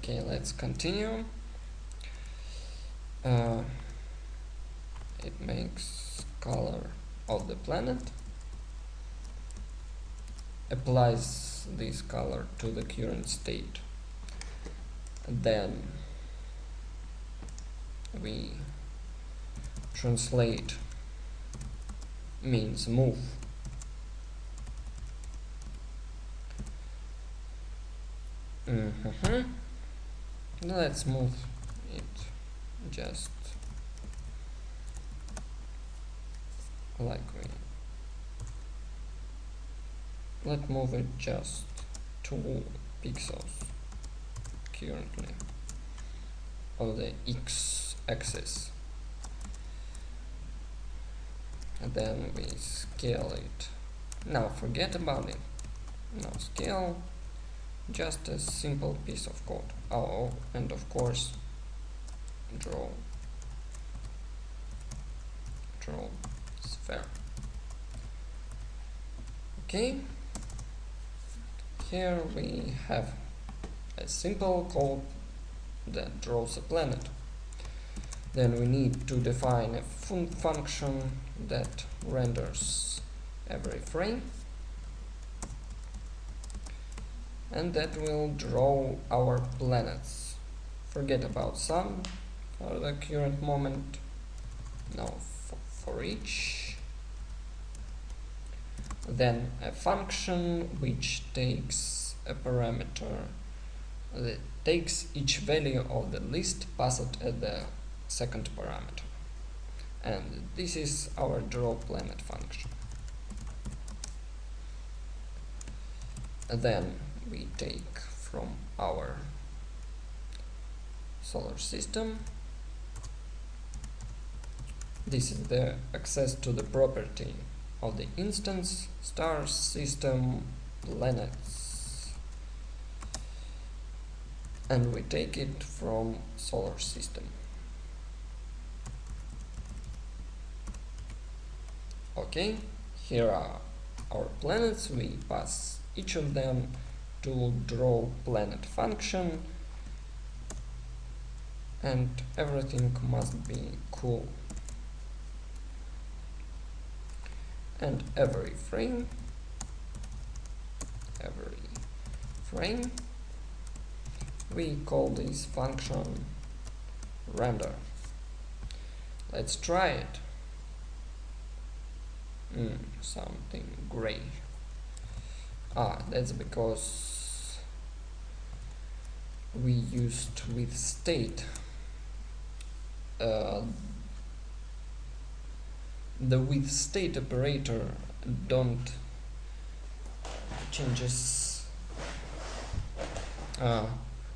Okay, let's continue. It makes color of the planet, applies this color to the current state, then we translate means move let's move it just like let's move it just 2 pixels currently on the x-axis, and then we scale it. Now forget about it. Now scale just a simple piece of code. Oh, and of course draw sphere. Okay, here we have a simple code that draws a planet. Then we need to define a function that renders every frame, and that will draw our planets. Forget about sun for the current moment. Now for each. Then a function which takes a parameter that takes each value of the list, pass it at the second parameter, and this is our draw planet function. And then we take from our solar system, this is the access to the property of the instance, star system, planets, and we take it from solar system. Okay, here are our planets. We pass each of them to draw planet function, and everything must be cool. And every frame we call this function render. Let's try it. Something gray. That's because we used with state. The with state operator don't changes.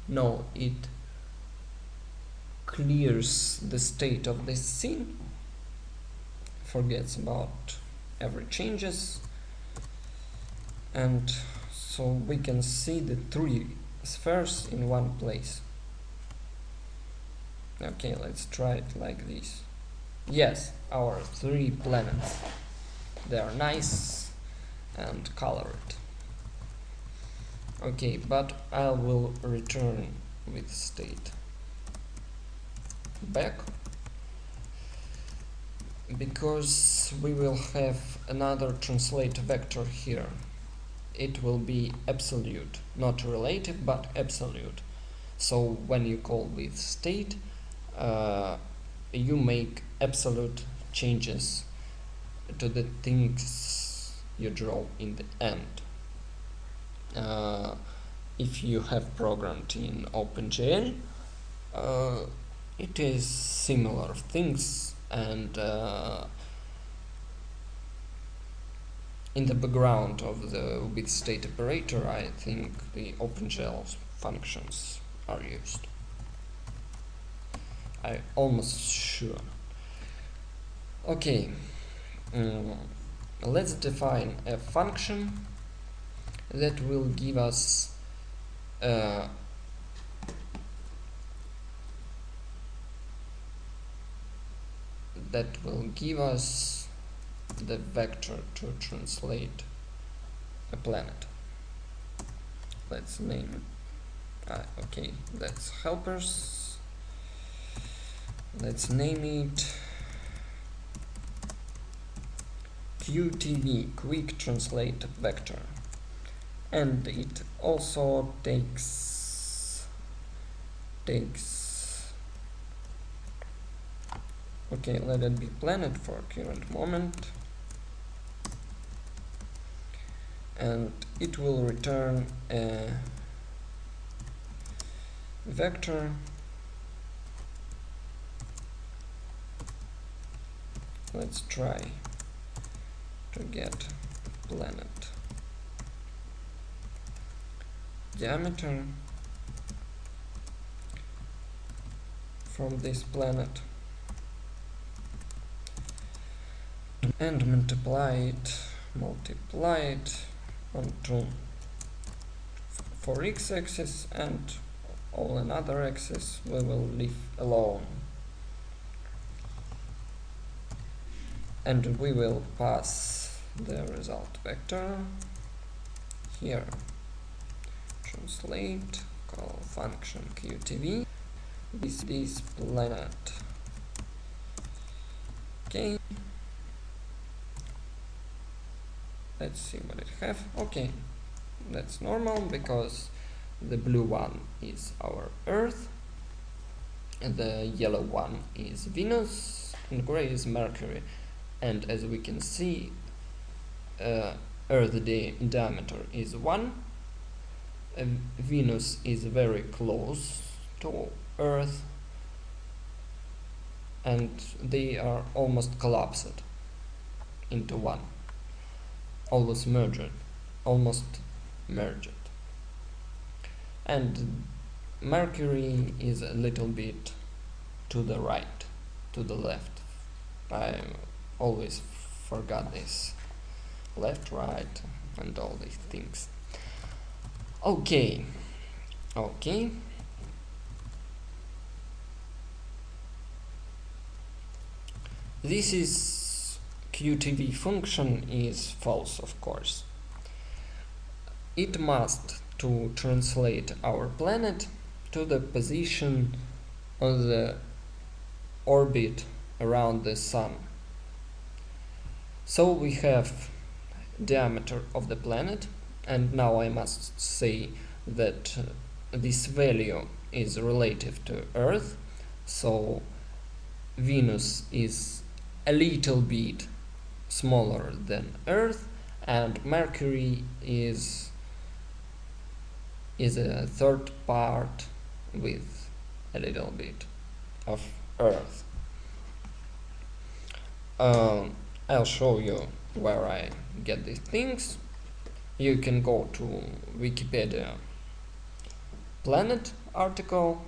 No, it clears the state of this scene, forgets about every changes, and so we can see the 3 spheres in one place. Okay, let's try it like this. Yes, our 3 planets, they are nice and colored. Okay, but I will return with state back, because we will have another translate vector here. It will be absolute, not relative but absolute. So when you call with state, you make absolute changes to the things you draw in the end. If you have programmed in OpenGL, it is similar things, and in the background of the with state operator, I think the OpenGL functions are used. I'm almost sure. Okay, let's define a function that will give us the vector to translate a planet. Let's name it Okay, that's helpers. Let's name it QTV, Quick Translate Vector, and it also takes okay, let it be planet for current moment, and it will return a vector. Let's try to get planet diameter from this planet and multiply it onto for x-axis, and all another axis we will leave alone, and we will pass the result vector here. Translate, call function QTV, this planet. Okay, let's see what it have. Okay, that's normal because the blue one is our Earth, and the yellow one is Venus, and gray is Mercury. And as we can see, Earth diameter is 1, Venus is very close to Earth, and they are almost collapsed into one, almost merged, and Mercury is a little bit to the right, to the left. I always forgot this, left, right, and all these things. Okay, this is QTV function is false, of course. It must to translate our planet to the position on the orbit around the Sun. So we have diameter of the planet, and now I must say that this value is relative to Earth, so Venus is a little bit smaller than Earth, and Mercury is a third part with a little bit of Earth. I'll show you where I get these things. You can go to Wikipedia planet article,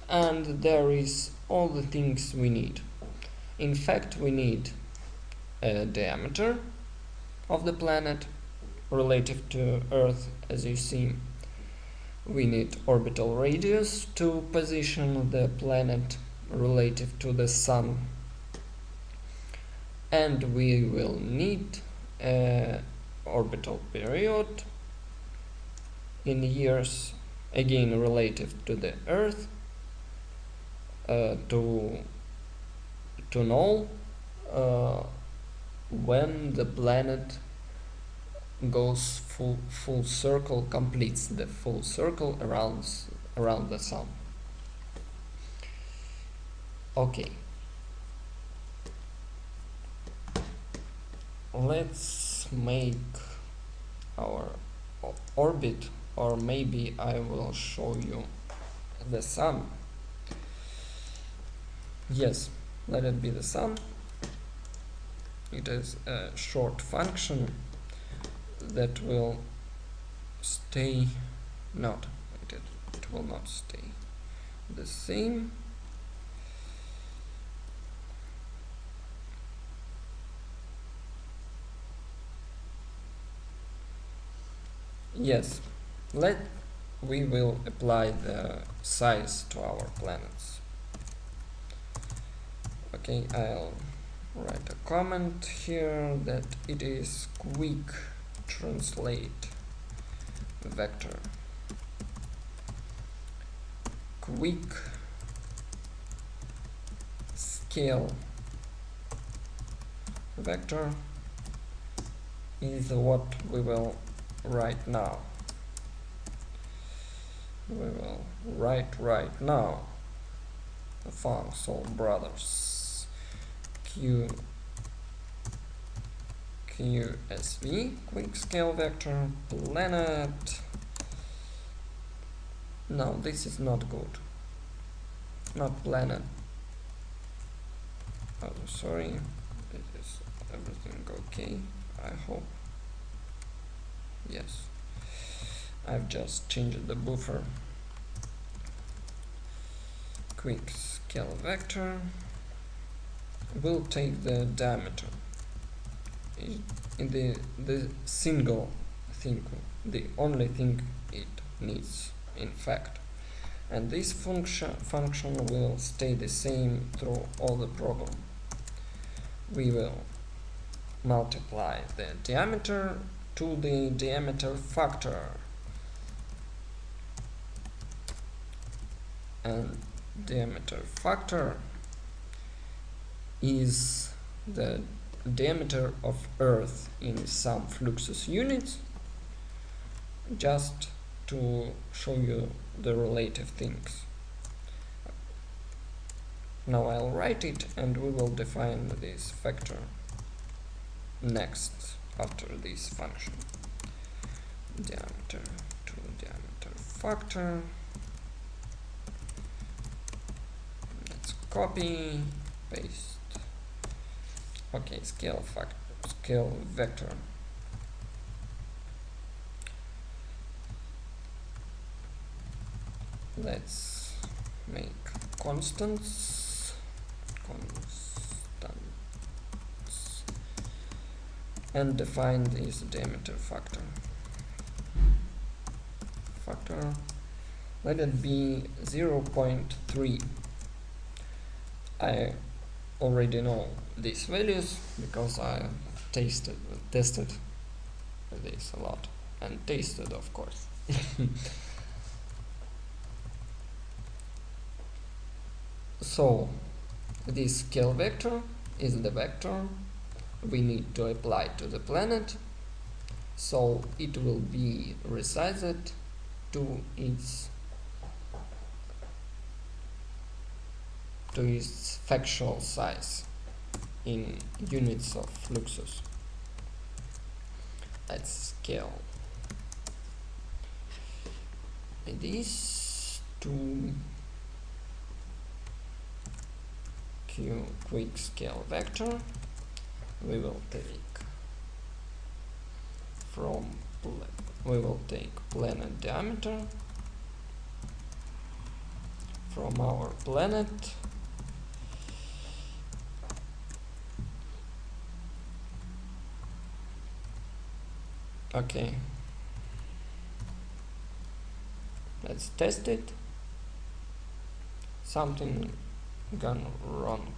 and there is all the things we need. In fact, we need a diameter of the planet relative to Earth, as you see. We need orbital radius to position the planet relative to the Sun, and we will need orbital period in years, again relative to the Earth, to know when the planet goes full circle, completes the full circle around the Sun. Okay, let's make our orbit, or maybe I will show you the Sun. Yes, let it be the Sun. It is a short function that will stay, it will not stay the same. Yes, we will apply the size to our planets. Okay, I'll write a comment here that it is quick translate vector. quick scale vector is what we will write now. We will write right now the font, so brothers, QSV, quick scale vector, planet. No, this is not good. Not planet. Oh, sorry. Is everything okay? I hope. Yes. I've just changed the buffer. Quick scale vector will take the diameter in the single thing, the only thing it needs, in fact, and this function will stay the same through all the program. We will multiply the diameter to the diameter factor, and diameter factor is the diameter of Earth in some fluxus units, just to show you the relative things. Now I'll write it and we will define this factor next after this function. Diameter to diameter factor. Let's copy, paste. Okay, scale vector. Let's make constants and define this diameter factor. Let it be 0.3. I already know these values because I tested this a lot, and tasted, of course. So this scale vector is the vector we need to apply to the planet, so it will be resized to its factual size in units of fluxus. Let's scale this to quick scale vector. We will take planet diameter from our planet. Okay, let's test it. Something gone wrong.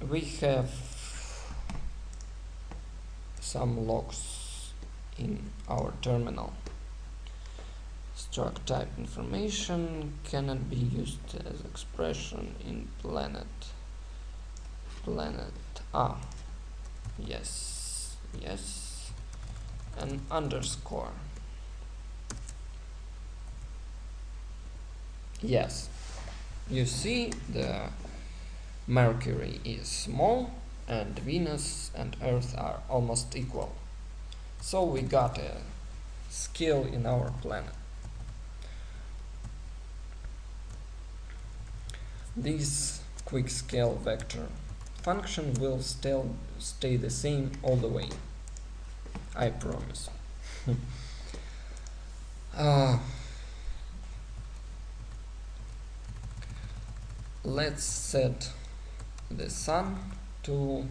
We have some logs in our terminal. Struct type information cannot be used as expression in planet. Yes, and underscore. Yes, you see the Mercury is small and Venus and Earth are almost equal. So we got a scale in our planet. This quick scale vector function will still stay the same all the way, I promise. Let's set the sun to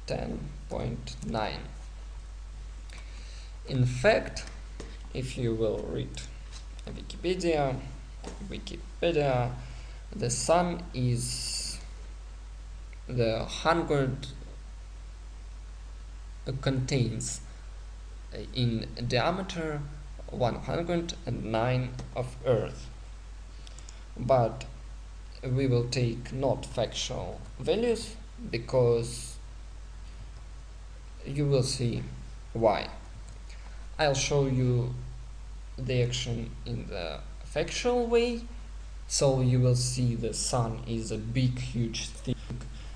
10.9. In fact, if you will read Wikipedia, the sun is the 100 contains in diameter 109 of Earth. But we will take not factual values because you will see why. I'll show you the action in the factual way, so you will see the sun is a big huge thing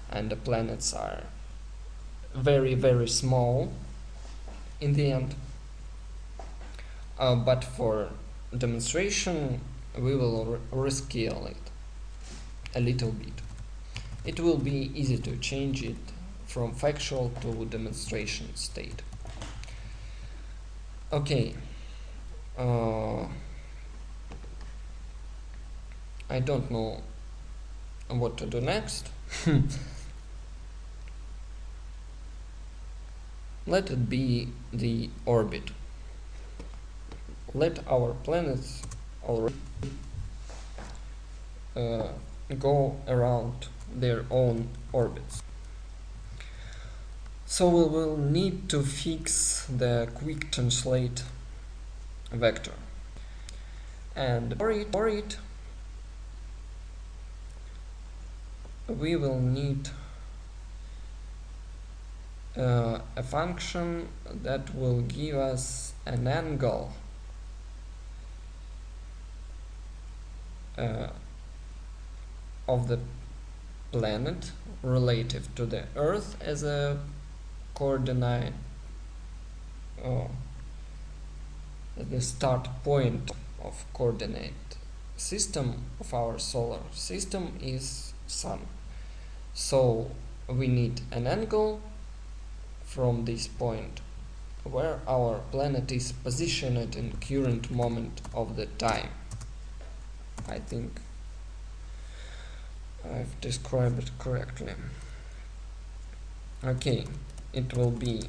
and the planets are very small in the end. But for demonstration we will rescale it a little bit. It will be easy to change it from factual to demonstration state. Okay, I don't know what to do next. Let it be the orbit. Let our planets already go around their own orbits. So we will need to fix the quick translate vector, and for it we will need a function that will give us an angle of the planet relative to the Earth as a coordinate, the start point of coordinate system of our solar system is Sun. So we need an angle from this point where our planet is positioned in current moment of the time. I think I've described it correctly. Okay, it will be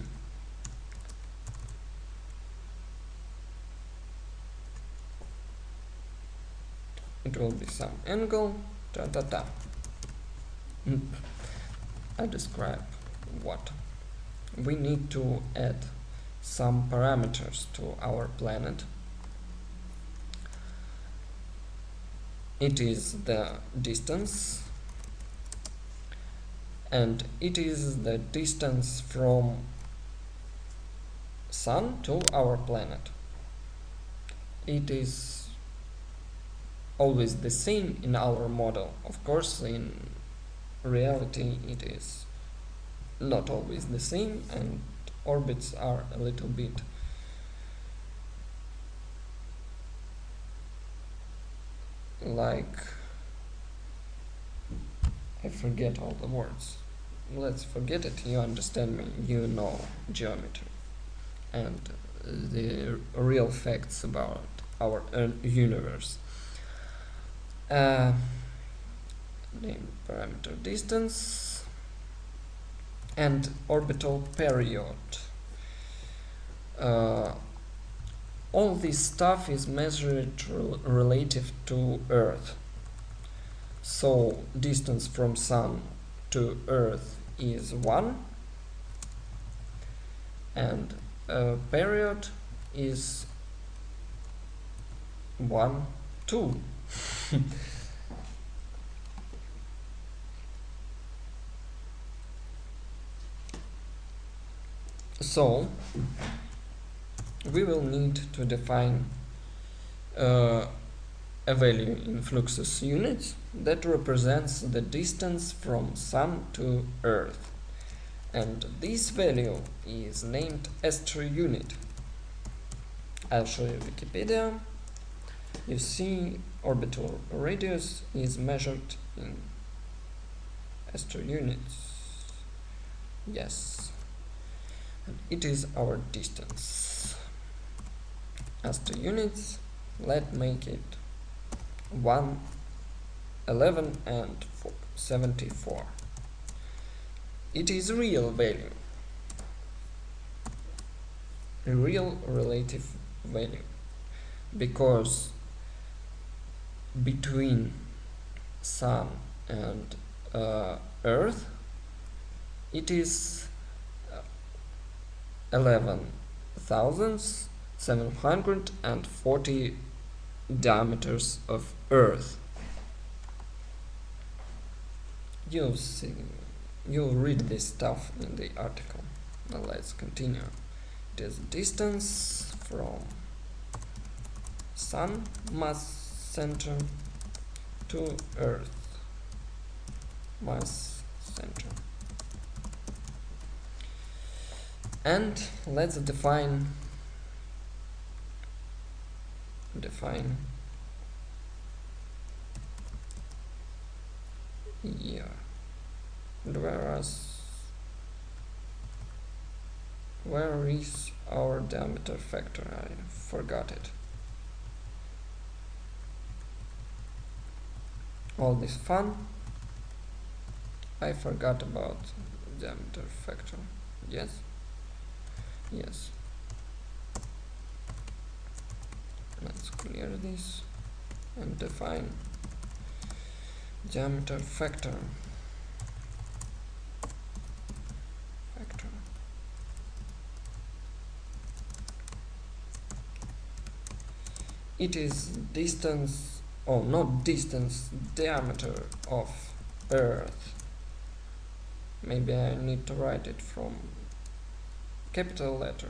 some angle I describe what we need to add some parameters to our planet. It is the distance, and it is the distance from Sun to our planet. It is always the same in our model. Of course, in reality it is not always the same, and orbits are a little bit like, I forget all the words. Let's forget it. You understand me. You know geometry and the real facts about our universe. Name parameter distance and orbital period. All this stuff is measured relative to Earth. So distance from Sun to Earth is 1, and period is 1, 2. So we will need to define a value in fluxus units that represents the distance from Sun to Earth, and this value is named ST unit. I'll show you Wikipedia. You see orbital radius is measured in ST units. Yes, and it is our distance. ST units, let's make it 1, 11 and 74. It is real value, a real relative value, because between Sun and Earth it is 11 thousandths 740 diameters of Earth. You'll see, you'll read this stuff in the article. Now let's continue. It is distance from Sun mass center to Earth mass center. And let's define here. Where is our diameter factor? I forgot it. All this fun, I forgot about diameter factor. Yes. Let's clear this and define diameter factor. It is distance, or not distance, diameter of Earth. Maybe I need to write it from capital letter.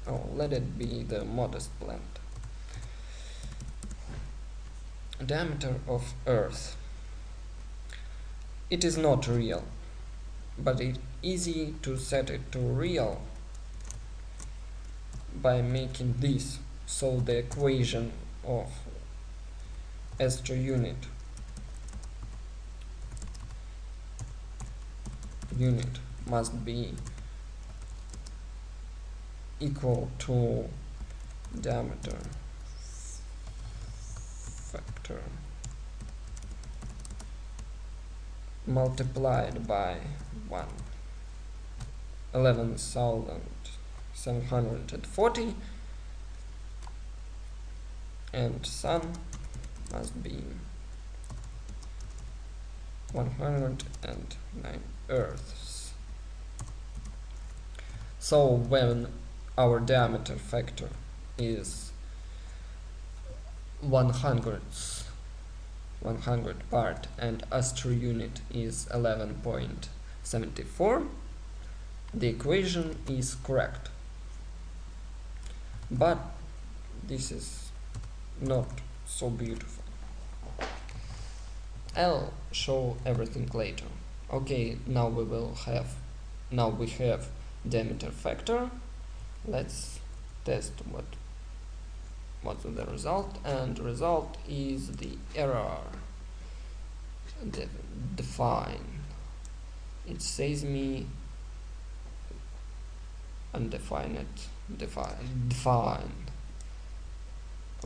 Oh, let it be the modest blend. Diameter of Earth. It is not real, but it's easy to set it to real by making this. So the equation of SI unit must be equal to diameter factor multiplied by 11,740, and Sun must be 109 Earths. So when our diameter factor is 100 part and SI unit is 11.74, the equation is correct. But this is not so beautiful. I'll show everything later. Okay, now we have diameter factor. Let's test what's the result, and the result is the error. Define. It says me undefined. Define.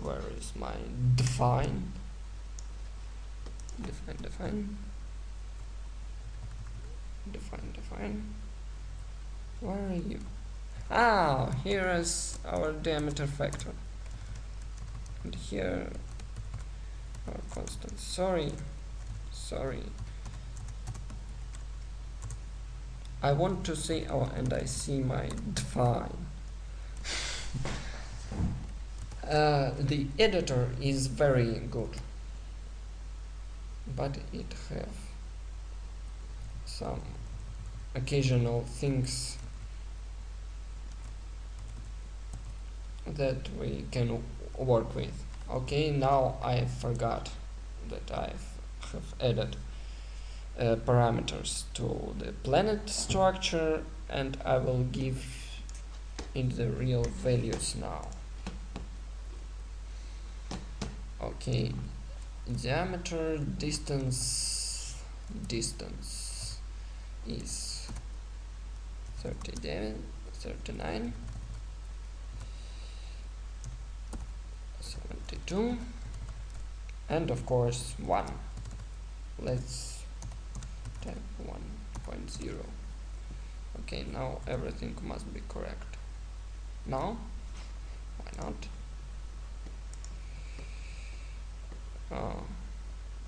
Where is my define? Define. Where are you? Ah, here is our diameter factor. And here our constant. Sorry. I want to say, oh, and I see my define. The editor is very good, but it have some occasional things that we can work with. Okay, now I forgot that I have added parameters to the planet structure, and I will give it the real values now. Okay, diameter distance is 39, 72, and of course 1. Let's type 1.0. Okay, now everything must be correct. Now, why not?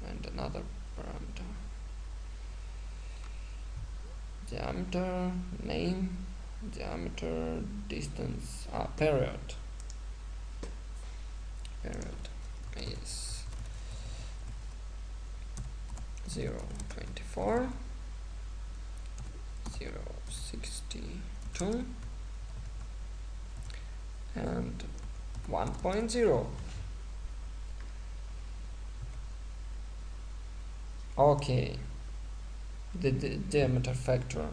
And another parameter, diameter, name, diameter, distance, period is 0.24, 0.62 and 1.0. Okay, the diameter factor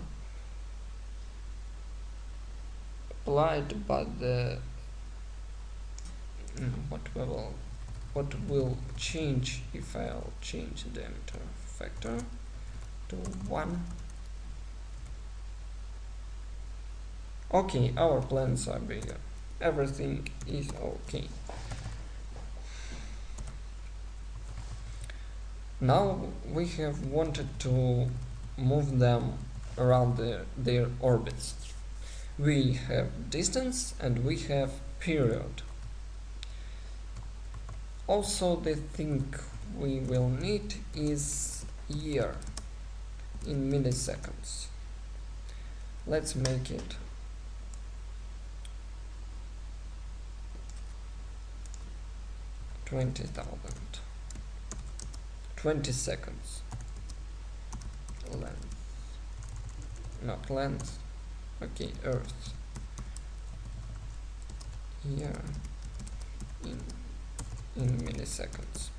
applied, but the what will change if I'll change the diameter factor to 1. Okay, our plans are bigger. Everything is okay. Now we have wanted to move them around their orbits. We have distance and we have period. Also, the thing we will need is year in milliseconds. Let's make it 20,000. 20 seconds. Length. Not length. Okay, Earth. Here in milliseconds.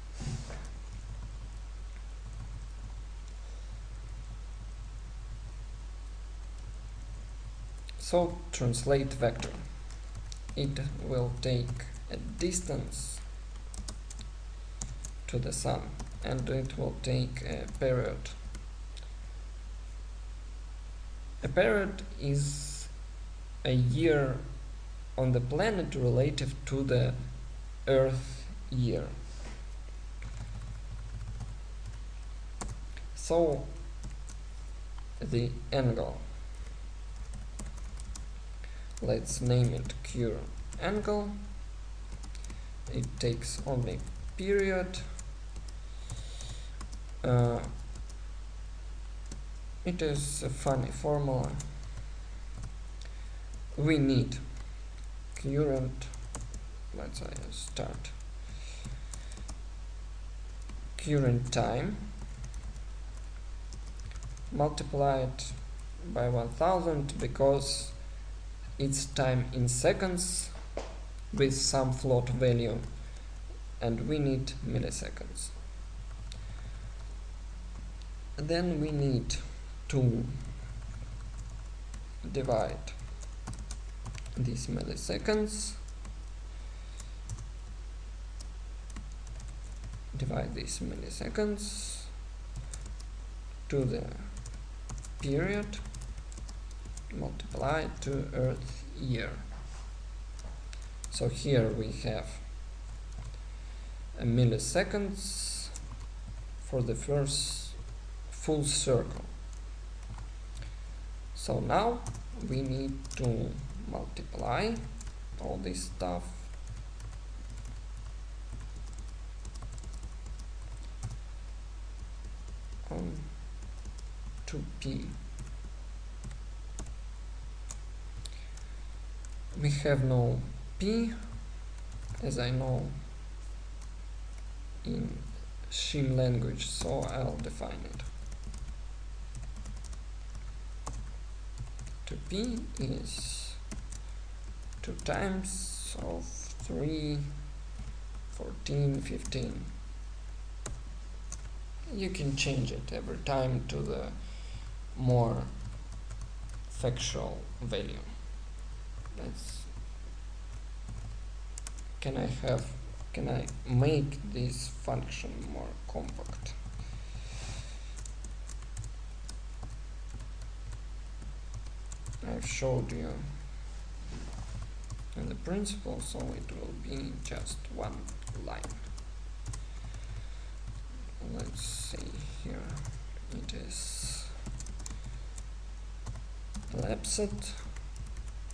So translate vector. It will take a distance to the sun and it will take a period. A period is a year on the planet relative to the Earth year. So the angle, let's name it current angle. It takes only period. It is a funny formula. We need current, let's start current time multiplied by 1000 because it's time in seconds with some float value and we need milliseconds. Then we need to divide these milliseconds, to the period multiplied to Earth year. So here we have a milliseconds for the first full circle. So now we need to multiply all this stuff on 2p. We have no p, as I know in Shim language, so I'll define it. 2p is 2 times of 3, 14, 15. You can change it every time to the more factual value. Can I make this function more compact? I've showed you in the principle, so it will be just one line. Let's see here, it is elapsed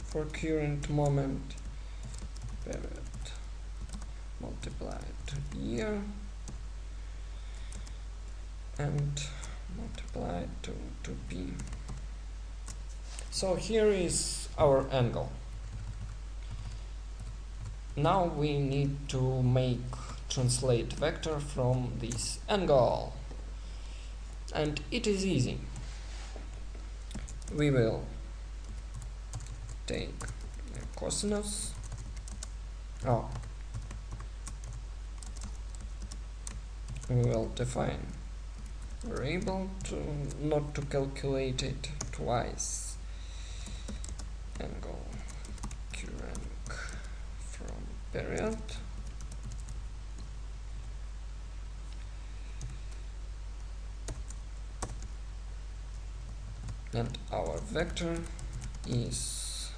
for current moment, period multiplied to year and multiplied to 2p. So here is our angle. Now we need to make translate vector from this angle, and it is easy. We will take cosinus. We will define variable to not to calculate it twice. Angle current from period. And our vector is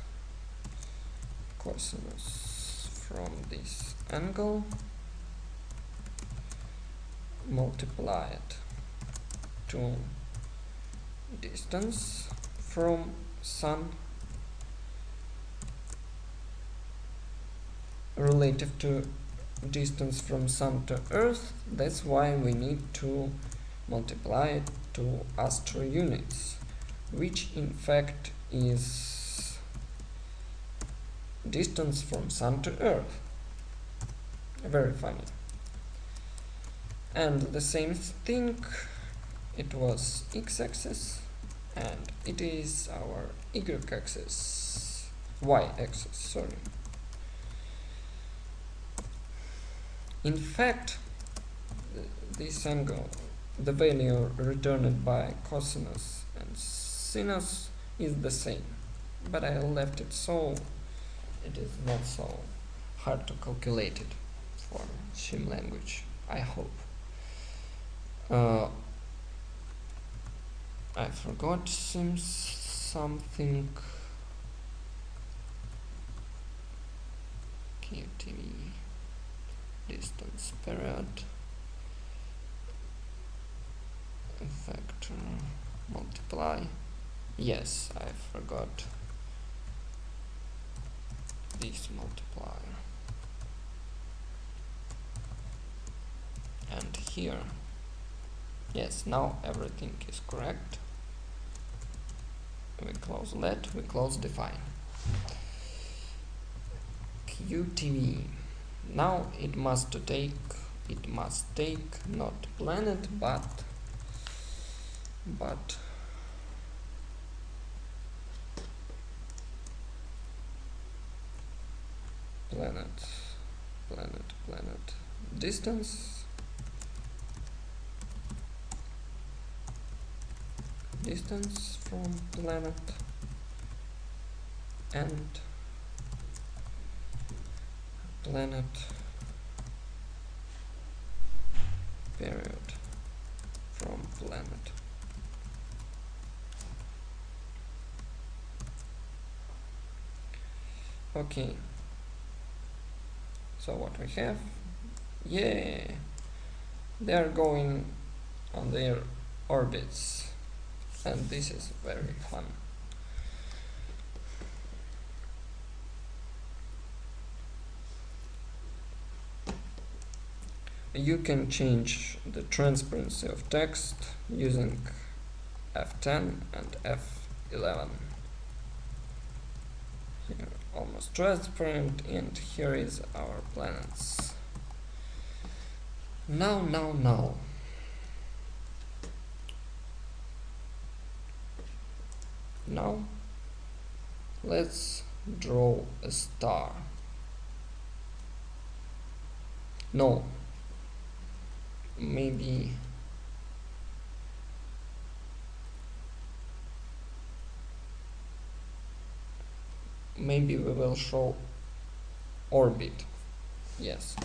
cosinus from this angle multiplied to distance from sun relative to distance from sun to earth. That's why we need to multiply it to astro units, which in fact is distance from sun to earth. Very funny. And the same thing, it was x-axis and it is our y-axis, y-axis, sorry. In fact, this angle, the value returned by cosinus and sinus is the same, but I left it so it is not so hard to calculate it for sim language, I hope. I forgot something. QTV distance period vector multiply. Yes, I forgot this multiplier. And here, yes, now everything is correct. We close let, we close define. QTV. Now it must take not planet but planet distance from planet and planet period from planet. Okay, so what we have, yeah, they are going on their orbits, and this is very fun. You can change the transparency of text using F10 and F11. Here almost transparent, and here is our planets. Now let's draw a star. No, maybe we will show orbit. Yes.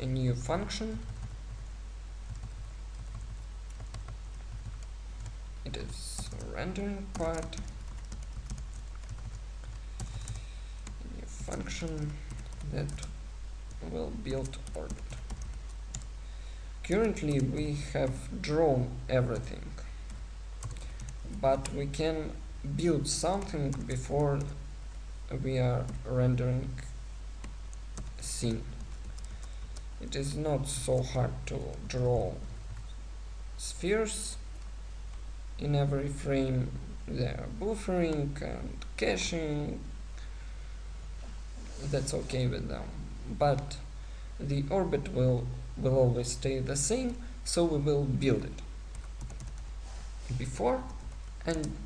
A new function. It is a rendering part. A new function that will build orbit. Currently we have drawn everything, but we can build something before we are rendering a scene. It is not so hard to draw spheres in every frame. They are buffering and caching. That's okay with them, but the orbit will always stay the same, so we will build it before and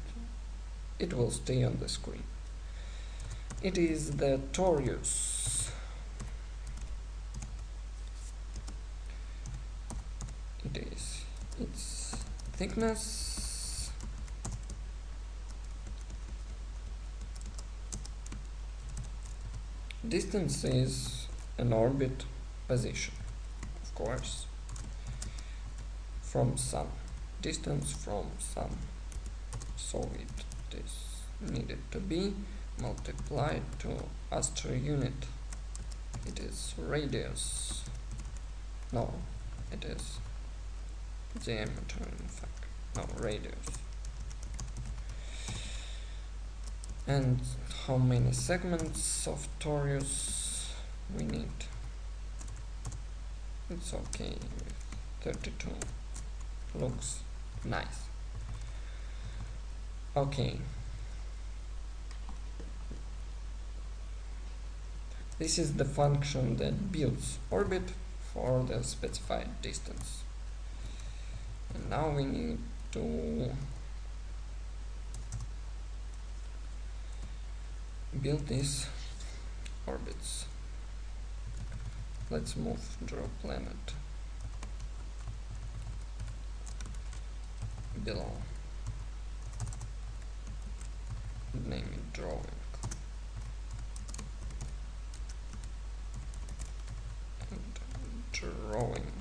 it will stay on the screen. It is the torus. It is its thickness, distance is an orbit position, of course, from Sun, distance from Sun, so it is needed to be multiplied to astro unit. It is radius, no, it is diameter, in fact, no, radius. And how many segments of torus we need? It's okay with 32. Looks nice. Okay. This is the function that builds orbit for the specified distance. And now we need to build these orbits. Let's move draw planet below. Name it drawing. And drawing.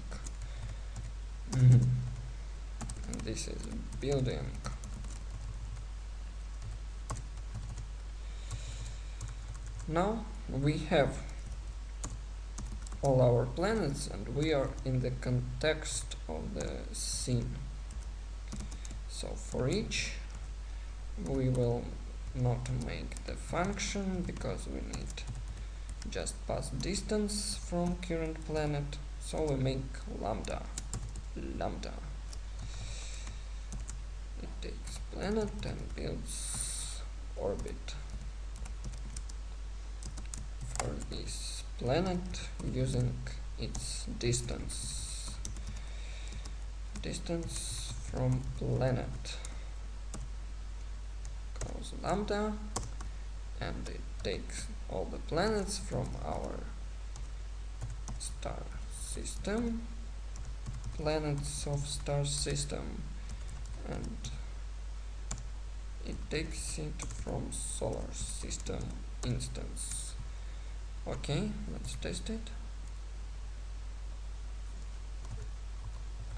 And this is building. Now we have all our planets and we are in the context of the scene. So for each we will not make the function because we need just pass distance from current planet, so we make lambda. It takes planet and builds orbit for this planet using its distance from planet goes lambda, and it takes all the planets from our star system, planets of star system, and it takes it from solar system instance. Okay, let's test it.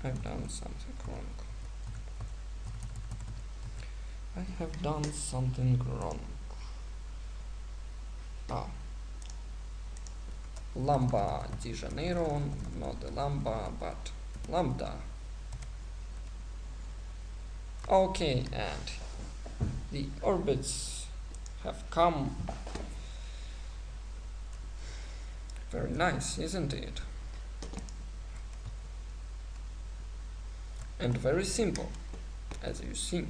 I've done something wrong. I have done something wrong. Lambda de Janeiro, not the lambda, but lambda. Okay, and the orbits have come. Very nice, isn't it? And very simple, as you see.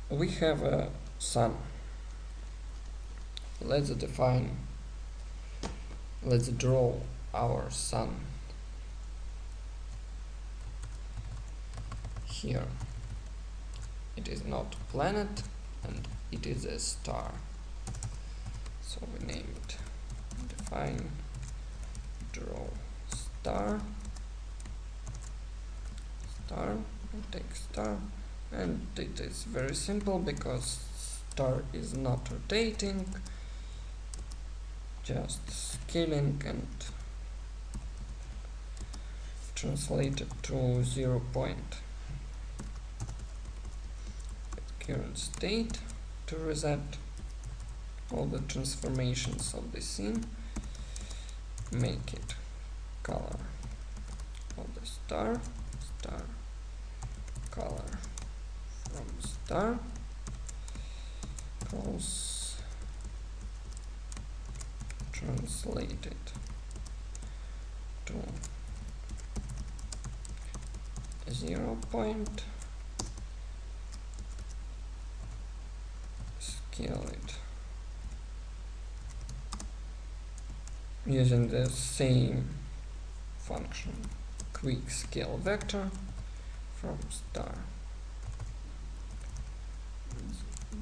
We have a sun. Let's draw our sun here. It is not a planet and it is a star. So we name it, define, draw star, we take star, and it is very simple because star is not rotating, just scaling and translated to 0 point. Current state to reset all the transformations of the scene, make it color of the star, color from star, calls translated to 0 point, scale it using the same function, quick scale vector from star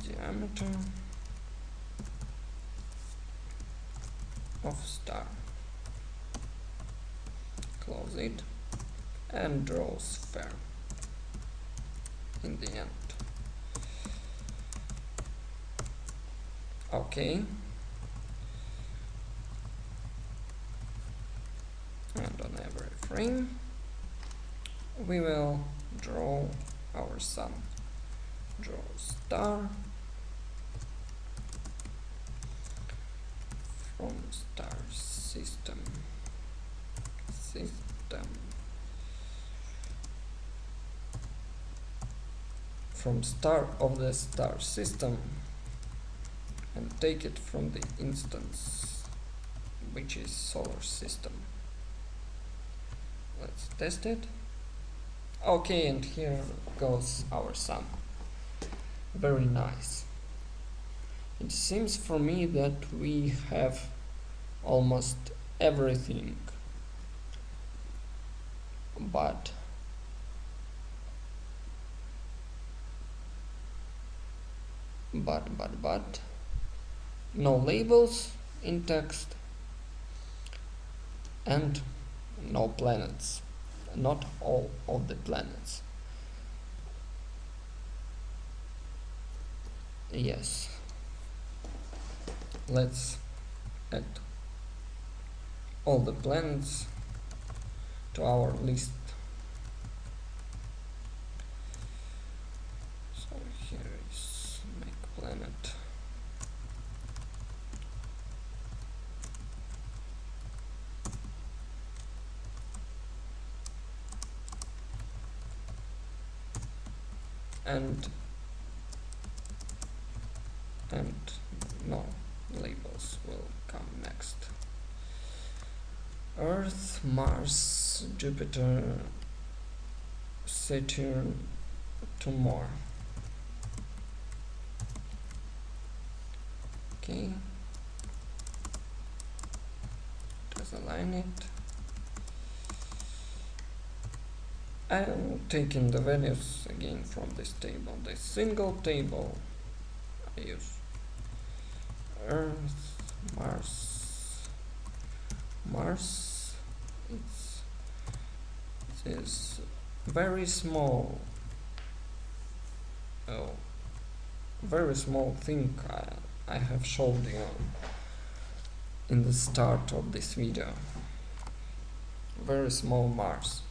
diameter of star, close it, and draw sphere in the end. Okay, and on every frame we will draw our sun. Draw star from star system from star of the star system, and take it from the instance, which is solar system. Let's test it. Okay, and here goes our sun. Very nice. It seems for me that we have almost everything, but no labels in text and no planets, not all of the planets. Yes, let's add all the planets to our list. So here is make planet. And no labels will come next. Earth, Mars, Jupiter, Saturn, 2 more. Okay, just align it. I am taking the values again from this table, this single table. I use Earth, Mars. It is very small. Very small thing I have showed you in the start of this video. Very small Mars,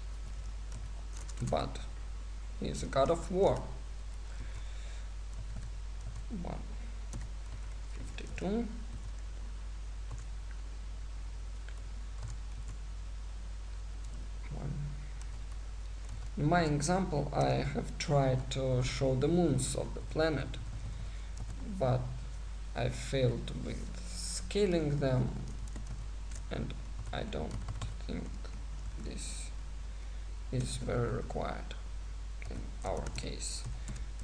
but he is a god of war. 152. In my example, I have tried to show the moons of the planet, but I failed with scaling them, and I don't think this is very required in our case.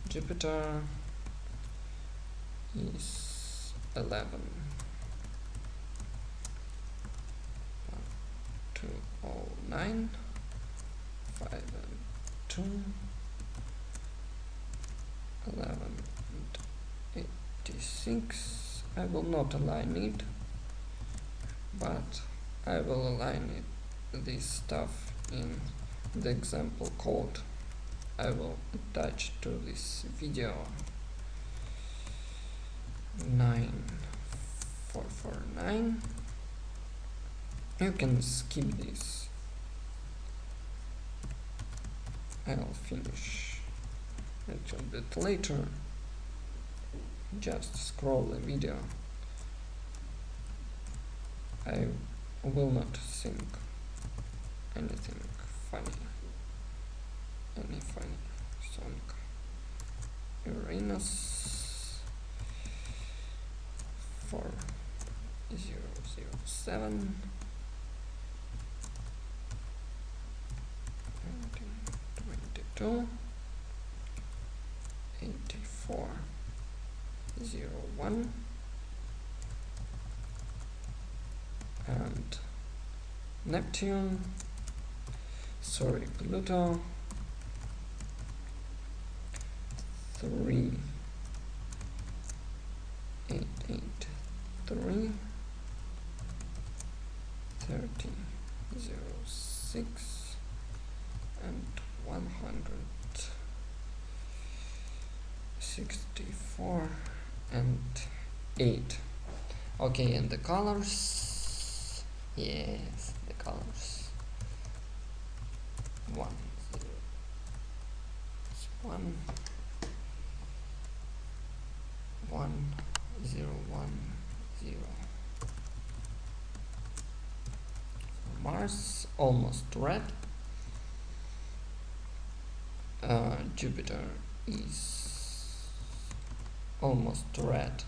Jupiter is 11. 209, 5 and 2, 11 and 86. I will not align it, but I will align it, this stuff, in the example code I will attach to this video. 9449. You can skip this. I'll finish a little bit later. Just scroll the video. I will not think anything funny. Any funny song. Uranus 4007. 20, p.2 8401 and Neptune, sorry, Pluto 3883 3006 and 164 and 8. Okay, and the colors, yes, the colors, 1 0 1 0. Mars almost red. Jupiter is almost red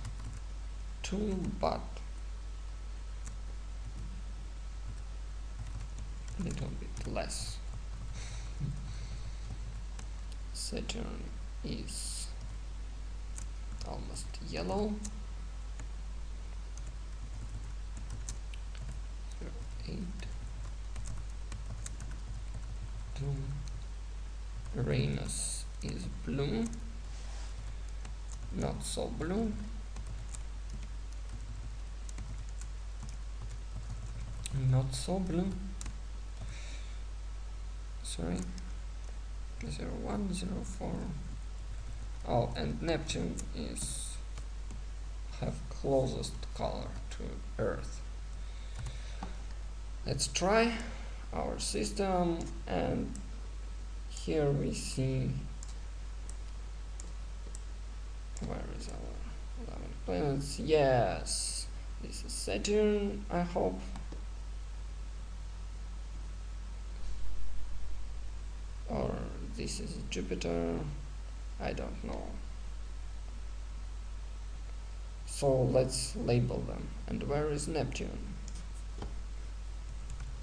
too, but a little bit less. Saturn is almost yellow. 8 2. Uranus is blue, not so blue. Not so blue. Sorry. 01, 04. Oh, and Neptune is have closest color to Earth. Let's try our system, and here we see where is our 11 planets. Yes, this is Saturn, I hope. Or this is Jupiter, I don't know. So let's label them. And where is Neptune?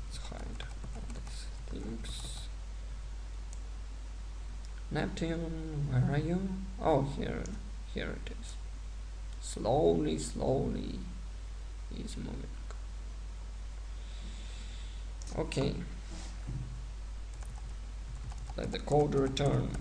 Let's hide all these things. Neptune, where are you? Oh, here it is. Slowly is moving. Okay. Let the code return.